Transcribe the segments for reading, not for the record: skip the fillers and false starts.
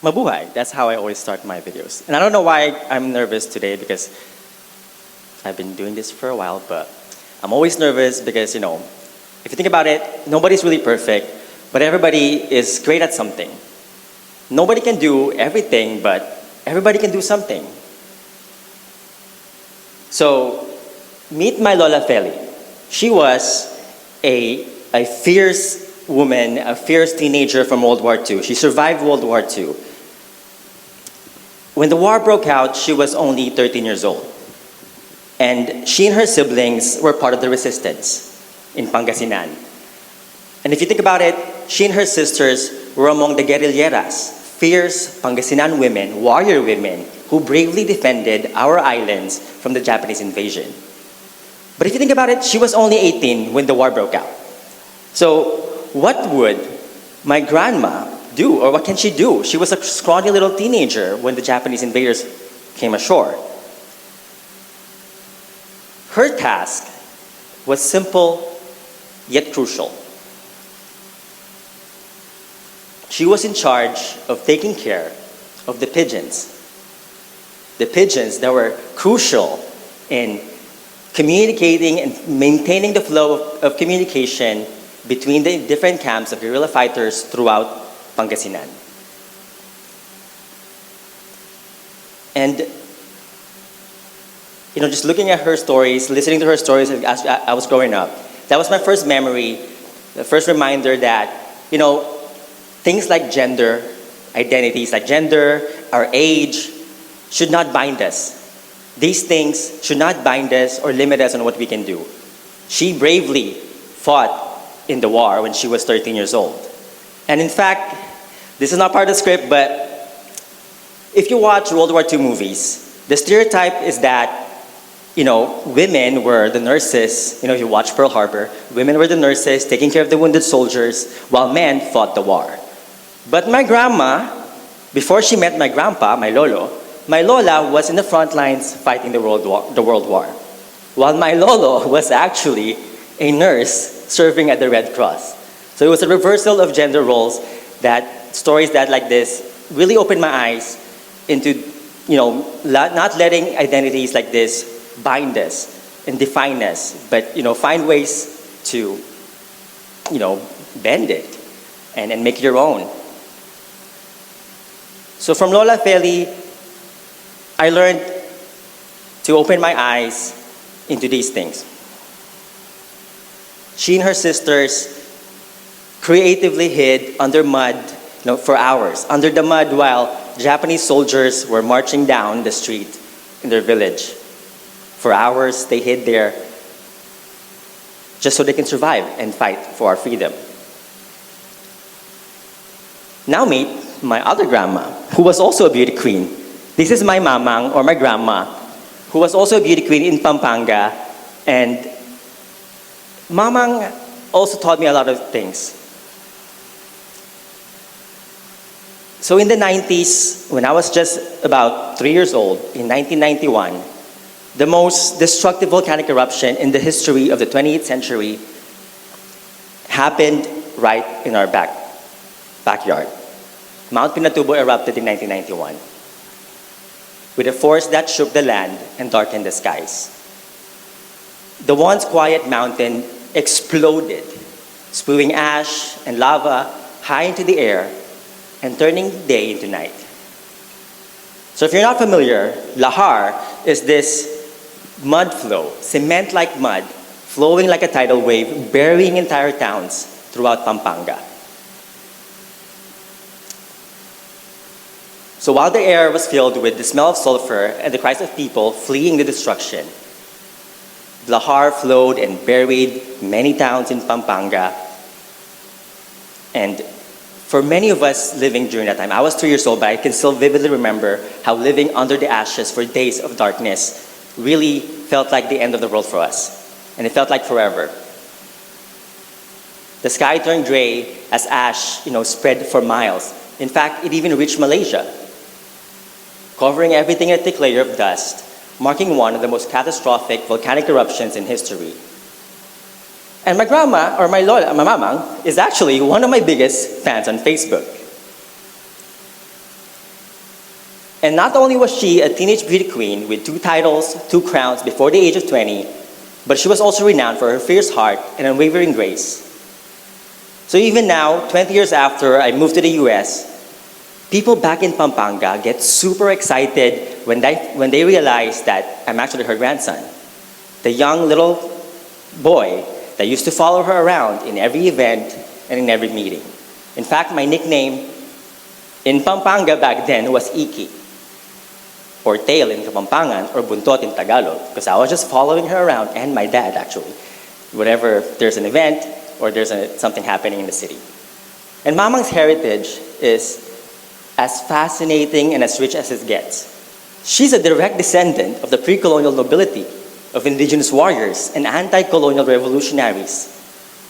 Mabuhay. That's how I always start my videos. And I don't know why I'm nervous today because I've been doing this for a while, but I'm always nervous because, if you think about it, nobody's really perfect, but everybody is great at something. Nobody can do everything, but everybody can do something. So, meet my Lola Feli. She was a fierce woman, a fierce teenager from World War II. She survived World War II. When the war broke out, she was only 13 years old. And she and her siblings were part of the resistance in Pangasinan. And if you think about it, she and her sisters were among the guerrilleras, fierce Pangasinan women, warrior women, who bravely defended our islands from the Japanese invasion. But if you think about it, she was only 18 when the war broke out. So what would my grandma do, or what can she do? She was a scrawny little teenager when the Japanese invaders came ashore. Her task was simple yet crucial. She was in charge of taking care of the pigeons. The pigeons that were crucial in communicating and maintaining the flow of communication between the different camps of guerrilla fighters throughout Pangasinan. And just looking at her stories, listening to her stories as I was growing up, that was my first memory, the first reminder that, things like gender, identities like gender, our age, should not bind us. These things should not bind us or limit us on what we can do. She bravely fought in the war when she was 13 years old. And in fact, this is not part of the script, but if you watch World War II movies, the stereotype is that women were the nurses. If you watch Pearl Harbor, women were the nurses taking care of the wounded soldiers while men fought the war. But my grandma, before she met my grandpa, my Lola was in the front lines fighting the World War, while my Lolo was actually a nurse serving at the Red Cross. So it was a reversal of gender roles that stories that like this really opened my eyes into, not letting identities like this bind us and define us, but find ways to bend it and make it your own. So from Lola Feli, I learned to open my eyes into these things. She and her sisters creatively hid under mud for hours, under the mud while Japanese soldiers were marching down the street in their village. For hours, they hid there just so they can survive and fight for our freedom. Now meet my other grandma, who was also a beauty queen. This is my mamang, or my grandma, who was also a beauty queen in Pampanga. And mamang also taught me a lot of things. So in the 90s, when I was just about 3 years old, in 1991, the most destructive volcanic eruption in the history of the 20th century happened right in our backyard. Mount Pinatubo erupted in 1991 with a force that shook the land and darkened the skies. The once quiet mountain exploded, spewing ash and lava high into the air and turning day into night. So if you're not familiar, lahar is this mud flow, cement-like mud, flowing like a tidal wave, burying entire towns throughout Pampanga. So while the air was filled with the smell of sulfur and the cries of people fleeing the destruction, lahar flowed and buried many towns in Pampanga. And for many of us living during that time, I was 3 years old, but I can still vividly remember how living under the ashes for days of darkness really felt like the end of the world for us. And it felt like forever. The sky turned gray as ash, spread for miles. In fact, it even reached Malaysia, covering everything in a thick layer of dust, marking one of the most catastrophic volcanic eruptions in history. And my grandma, or my lola, my mamang, is actually one of my biggest fans on Facebook. And not only was she a teenage beauty queen with 2 titles, 2 crowns before the age of 20, but she was also renowned for her fierce heart and unwavering grace. So even now, 20 years after I moved to the US, people back in Pampanga get super excited when they realize that I'm actually her grandson. The young little boy that used to follow her around in every event and in every meeting. In fact, my nickname in Pampanga back then was Iki, or tail in Kapampangan, or buntot in Tagalog, because I was just following her around, and my dad actually, whenever there's an event or there's something happening in the city. And Mamang's heritage is as fascinating and as rich as it gets. She's a direct descendant of the pre-colonial nobility, of indigenous warriors and anti-colonial revolutionaries,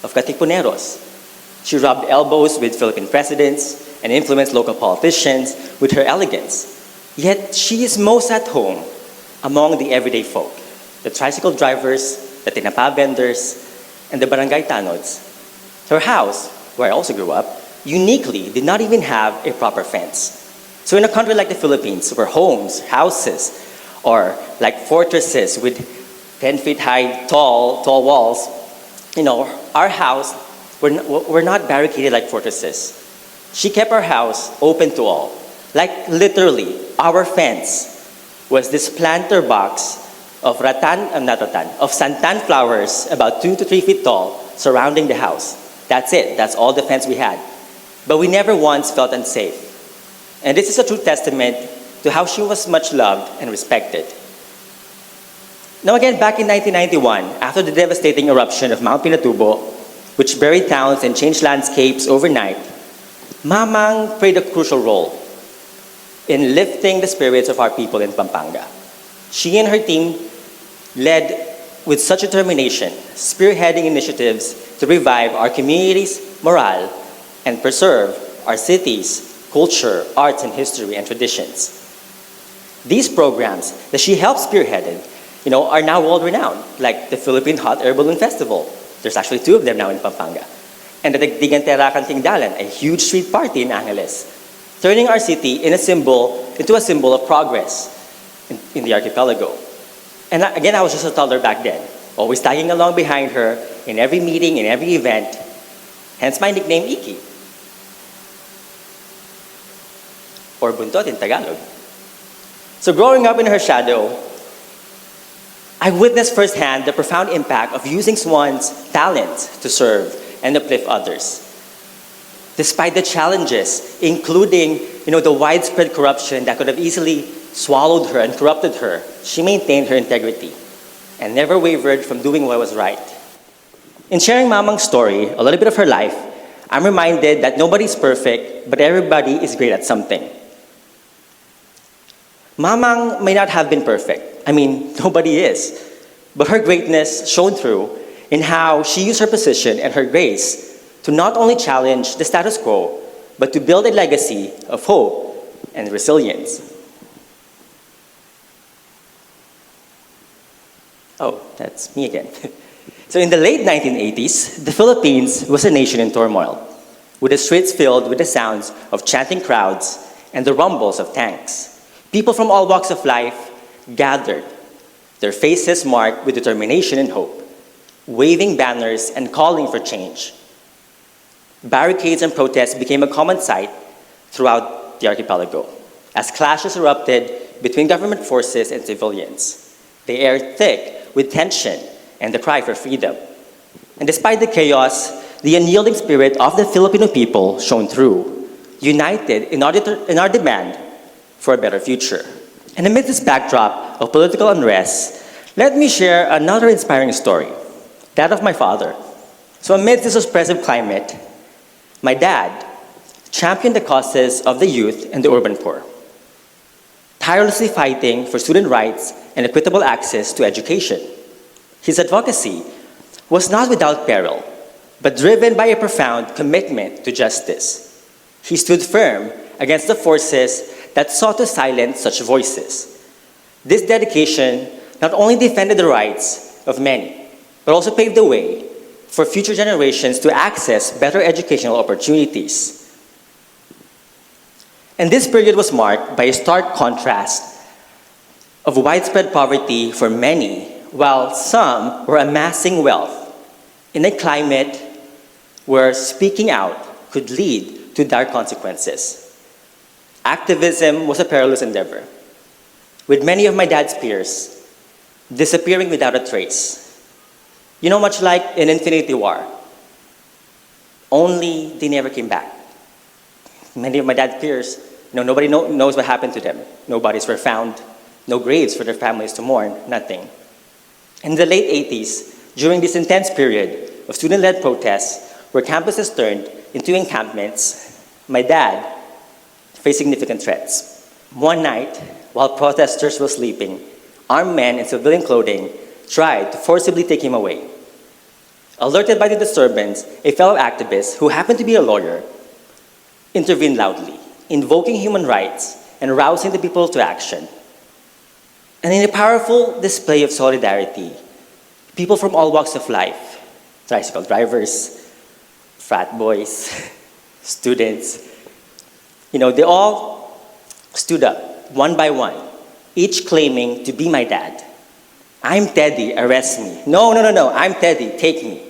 of Katipuneros. She rubbed elbows with Philippine presidents and influenced local politicians with her elegance. Yet she is most at home among the everyday folk, the tricycle drivers, the tinapa vendors, and the barangay tanods. Her house, where I also grew up, uniquely did not even have a proper fence. So in a country like the Philippines, where homes, houses, are like fortresses with 10 feet high, tall walls, our house, we're not barricaded like fortresses. She kept our house open to all. Like literally, our fence was this planter box of of santan flowers about 2 to 3 feet tall surrounding the house. That's it, that's all the fence we had. But we never once felt unsafe. And this is a true testament to how she was much loved and respected. Now again, back in 1991, after the devastating eruption of Mount Pinatubo, which buried towns and changed landscapes overnight, Mamang played a crucial role in lifting the spirits of our people in Pampanga. She and her team led with such determination, spearheading initiatives to revive our community's morale and preserve our city's culture, arts, and history and traditions. These programs that she helped spearheaded, are now world-renowned, like the Philippine Hot Air Balloon Festival. There's actually 2 of them now in Pampanga. And the Digantera Cantingdalan, a huge street party in Angeles, turning our city into a symbol of progress in the archipelago. And again, I was just a toddler back then, always tagging along behind her in every meeting, in every event, hence my nickname, Iki, or buntot in Tagalog. So growing up in her shadow, I witnessed firsthand the profound impact of using one's talent to serve and uplift others. Despite the challenges, including the widespread corruption that could have easily swallowed her and corrupted her, she maintained her integrity and never wavered from doing what was right. In sharing Mamang's story, a little bit of her life, I'm reminded that nobody's perfect, but everybody is great at something. Mamang may not have been perfect. Nobody is. But her greatness shone through in how she used her position and her grace to not only challenge the status quo, but to build a legacy of hope and resilience. Oh, that's me again. So in the late 1980s, the Philippines was a nation in turmoil, with the streets filled with the sounds of chanting crowds and the rumbles of tanks. People from all walks of life gathered, their faces marked with determination and hope, waving banners and calling for change. Barricades and protests became a common sight throughout the archipelago, as clashes erupted between government forces and civilians. The air thick with tension and the cry for freedom. And despite the chaos, the unyielding spirit of the Filipino people shone through, united in our demand for a better future. And amid this backdrop of political unrest, let me share another inspiring story, that of my father. So amid this oppressive climate, my dad championed the causes of the youth and the urban poor, tirelessly fighting for student rights and equitable access to education. His advocacy was not without peril, but driven by a profound commitment to justice. He stood firm against the forces that sought to silence such voices. This dedication not only defended the rights of many, but also paved the way for future generations to access better educational opportunities. And this period was marked by a stark contrast of widespread poverty for many, while some were amassing wealth in a climate where speaking out could lead to dire consequences. Activism was a perilous endeavor, with many of my dad's peers disappearing without a trace. You know, much like in Infinity War, only they never came back. Many of my dad's peers, nobody knows what happened to them. No bodies were found, no graves for their families to mourn, nothing. In the late 80s, during this intense period of student-led protests where campuses turned into encampments, my dad faced significant threats. One night, while protesters were sleeping, armed men in civilian clothing tried to forcibly take him away. Alerted by the disturbance, a fellow activist, who happened to be a lawyer, intervened loudly, invoking human rights and rousing the people to action. And in a powerful display of solidarity, people from all walks of life, tricycle drivers, frat boys, students, they all stood up, one by one, each claiming to be my dad. I'm Teddy, arrest me. No, I'm Teddy, take me.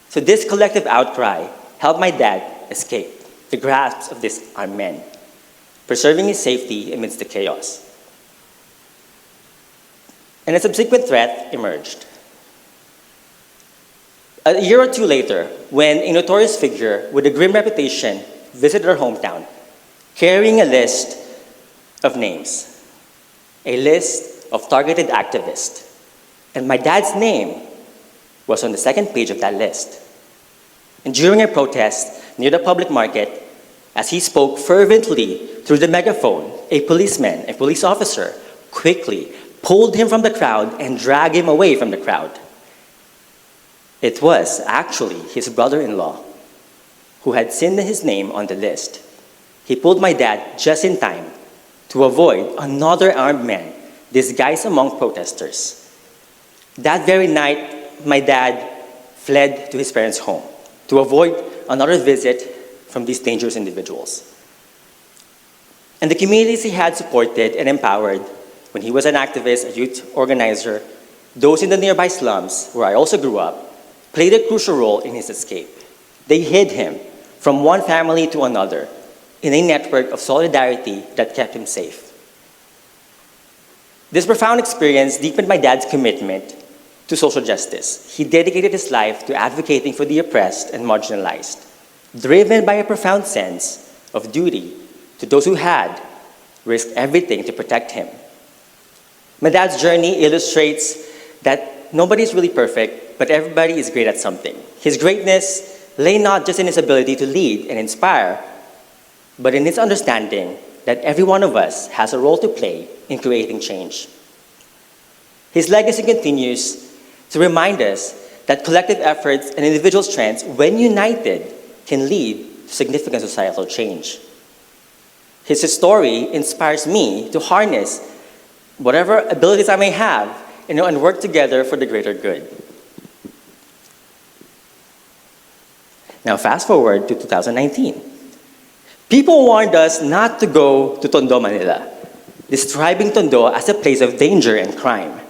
So this collective outcry helped my dad escape the grasp of these armed men, preserving his safety amidst the chaos. And a subsequent threat emerged. A year or two later, when a notorious figure with a grim reputation visited our hometown, carrying a list of names, a list of targeted activists, and my dad's name was on the second page of that list. And during a protest near the public market, as he spoke fervently through the megaphone, a police officer, quickly pulled him from the crowd and dragged him away from the crowd. It was actually his brother-in-law who had seen his name on the list. He pulled my dad just in time to avoid another armed man disguised among protesters. That very night, my dad fled to his parents' home to avoid another visit from these dangerous individuals. And the communities he had supported and empowered when he was an activist, a youth organizer, those in the nearby slums where I also grew up, played a crucial role in his escape. They hid him from one family to another in a network of solidarity that kept him safe. This profound experience deepened my dad's commitment to social justice. He dedicated his life to advocating for the oppressed and marginalized, driven by a profound sense of duty to those who had risked everything to protect him. My dad's journey illustrates that nobody is really perfect, but everybody is great at something. His greatness lay not just in his ability to lead and inspire, but in his understanding that every one of us has a role to play in creating change. His legacy continues to remind us that collective efforts and individual strengths, when united, can lead to significant societal change. His story inspires me to harness whatever abilities I may have, and work together for the greater good. Now fast forward to 2019. People warned us not to go to Tondo, Manila, describing Tondo as a place of danger and crime.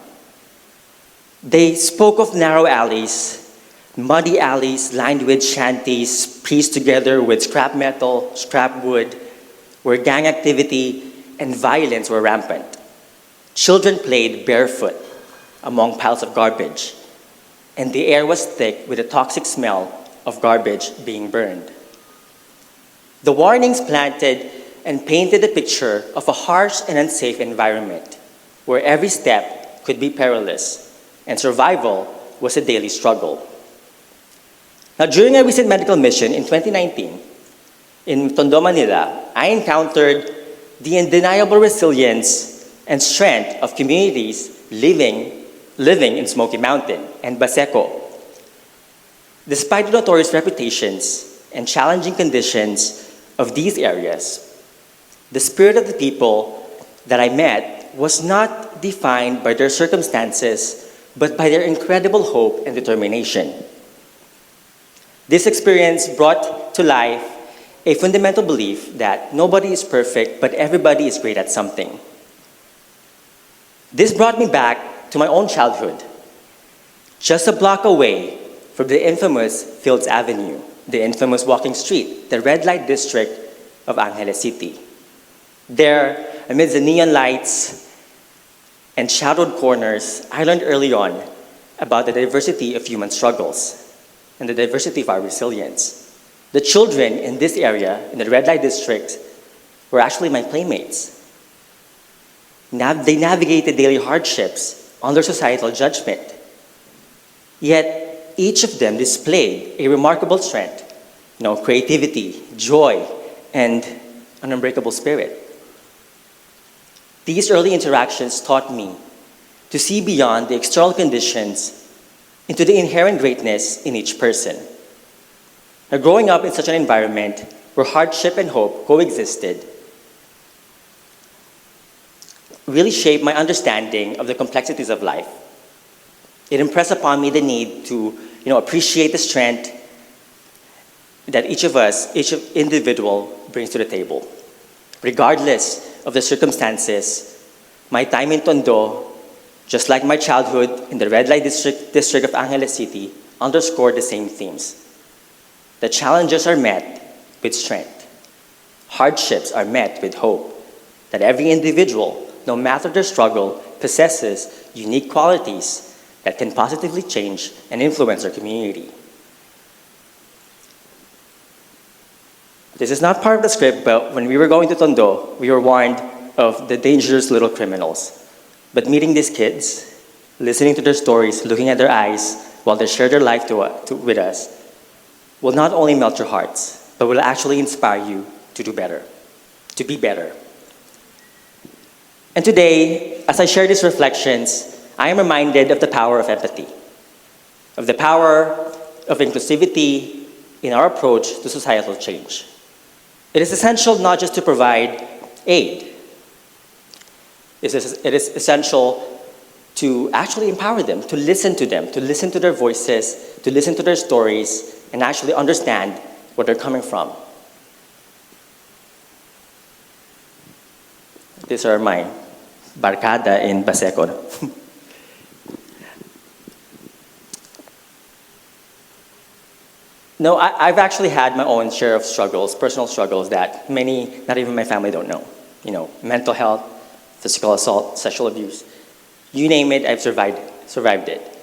They spoke of narrow alleys, muddy alleys lined with shanties pieced together with scrap metal, scrap wood, where gang activity and violence were rampant. Children played barefoot among piles of garbage, and the air was thick with the toxic smell of garbage being burned. The warnings planted and painted a picture of a harsh and unsafe environment where every step could be perilous and survival was a daily struggle. Now, during a recent medical mission in 2019 in Tondo, Manila, I encountered the undeniable resilience and strength of communities living in Smoky Mountain and Baseco. Despite the notorious reputations and challenging conditions of these areas, the spirit of the people that I met was not defined by their circumstances, but by their incredible hope and determination. This experience brought to life a fundamental belief that nobody is perfect, but everybody is great at something. This brought me back to my own childhood. Just a block away from the infamous Fields Avenue, the infamous walking street, the red light district of Angeles City. There, amidst the neon lights and shadowed corners, I learned early on about the diversity of human struggles and the diversity of our resilience. The children in this area, in the red light district, were actually my playmates. They navigated daily hardships under societal judgment. Yet, each of them displayed a remarkable strength, creativity, joy, and an unbreakable spirit. These early interactions taught me to see beyond the external conditions into the inherent greatness in each person. Now, growing up in such an environment where hardship and hope coexisted really shaped my understanding of the complexities of life. It impressed upon me the need to appreciate the strength that each individual brings to the table. Regardless of the circumstances, my time in Tondo, just like my childhood in the red light district of Angeles City, underscored the same themes. The challenges are met with strength. Hardships are met with hope. That every individual, no matter their struggle, possesses unique qualities that can positively change and influence their community. This is not part of the script, but when we were going to Tondo, we were warned of the dangerous little criminals. But meeting these kids, listening to their stories, looking at their eyes while they share their life with us, will not only melt your hearts, but will actually inspire you to do better, to be better. And today, as I share these reflections, I am reminded of the power of empathy, of the power of inclusivity in our approach to societal change. It is essential not just to provide aid. It is essential to actually empower them, to listen to their voices, to listen to their stories, and actually understand where they're coming from. These are my barkada in Baseco. No, I've actually had my own share of struggles, personal struggles that many, not even my family, don't know. Mental health, physical assault, sexual abuse. You name it, I've survived it.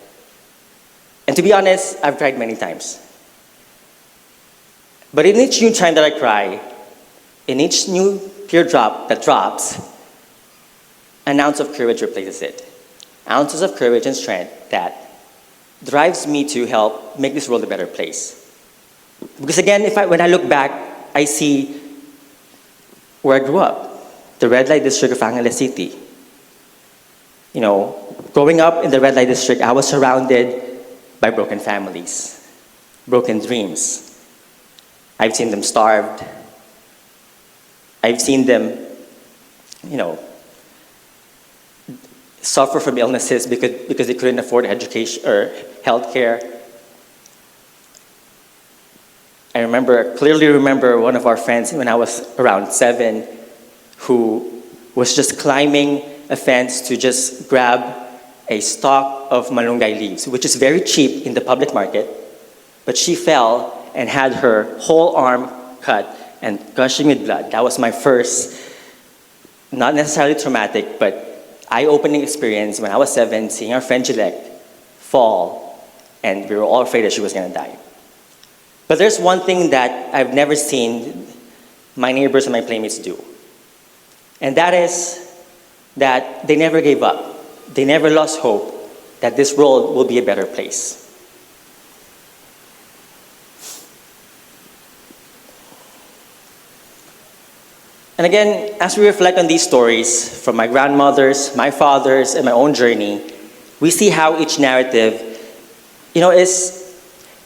And to be honest, I've cried many times. But in each new time that I cry, in each new teardrop that drops, an ounce of courage replaces it. Ounces of courage and strength that drives me to help make this world a better place. Because again, when I look back, I see where I grew up, the red light district of Angeles City. Growing up in the red light district, I was surrounded by broken families, broken dreams. I've seen them starved. I've seen them, suffer from illnesses because they couldn't afford education or health care. I clearly remember one of our friends when I was around 7 who was just climbing a fence to just grab a stalk of malunggay leaves, which is very cheap in the public market, but she fell and had her whole arm cut and gushing with blood. That was my first, not necessarily traumatic, but eye-opening experience when I was 7, seeing our friend Gillette fall, and we were all afraid that she was gonna die. But there's one thing that I've never seen my neighbors and my playmates do. And that is that they never gave up. They never lost hope that this world will be a better place. And again, as we reflect on these stories from my grandmothers, my fathers, and my own journey, we see how each narrative,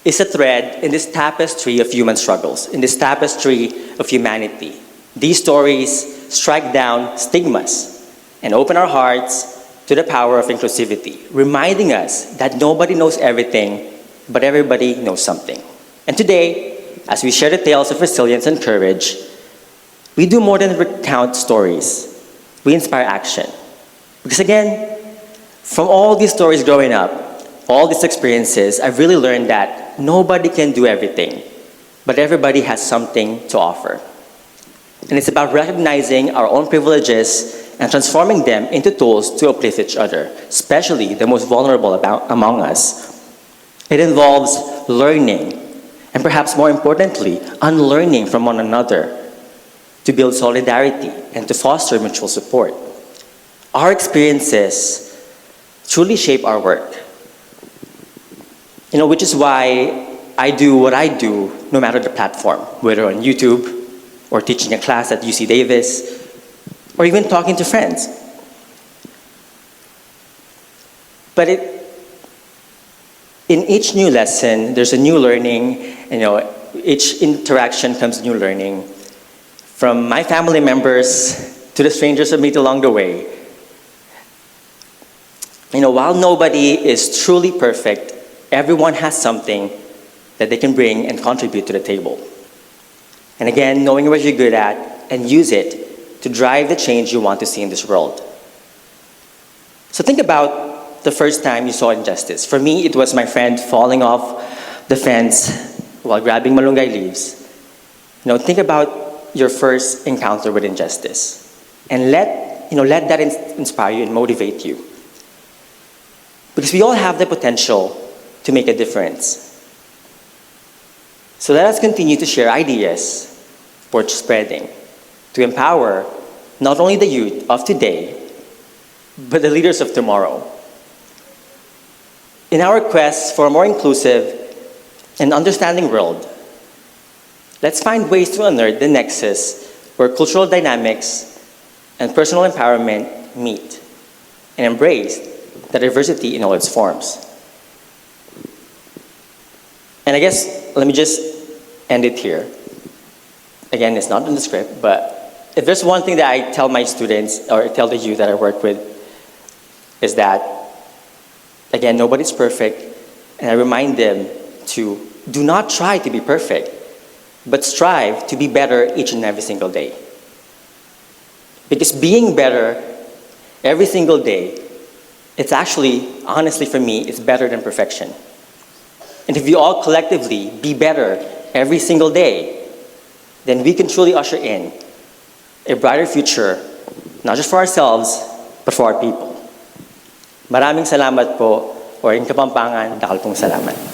is a thread in this tapestry of human struggles, in this tapestry of humanity. These stories strike down stigmas and open our hearts to the power of inclusivity, reminding us that nobody knows everything, but everybody knows something. And today, as we share the tales of resilience and courage, we do more than recount stories. We inspire action. Because again, from all these stories growing up, all these experiences, I've really learned that nobody can do everything, but everybody has something to offer. And it's about recognizing our own privileges and transforming them into tools to uplift each other, especially the most vulnerable among us. It involves learning, and perhaps more importantly, unlearning from one another to build solidarity and to foster mutual support. Our experiences truly shape our work. Which is why I do what I do no matter the platform, whether on YouTube, or teaching a class at UC Davis, or even talking to friends. But in each new lesson, there's a new learning, each interaction comes new learning. From my family members to the strangers I meet along the way. While nobody is truly perfect, everyone has something that they can bring and contribute to the table. And again, knowing what you're good at and use it to drive the change you want to see in this world. So think about the first time you saw injustice. For me, it was my friend falling off the fence while grabbing malunggay leaves. Think about your first encounter with injustice. And let that inspire you and motivate you. Because we all have the potential to make a difference. So let us continue to share ideas for spreading, to empower not only the youth of today, but the leaders of tomorrow. In our quest for a more inclusive and understanding world, let's find ways to unearth the nexus where cultural dynamics and personal empowerment meet and embrace the diversity in all its forms. And I guess, let me just end it here. Again, it's not in the script, but if there's one thing that I tell my students or tell the youth that I work with is that, again, nobody's perfect, and I remind them to do not try to be perfect, but strive to be better each and every single day. Because being better every single day, it's actually, honestly for me, it's better than perfection. And if we all collectively be better every single day, then we can truly usher in a brighter future, not just for ourselves, but for our people. Maraming salamat po, or in Kapampangan, dakal pong salamat.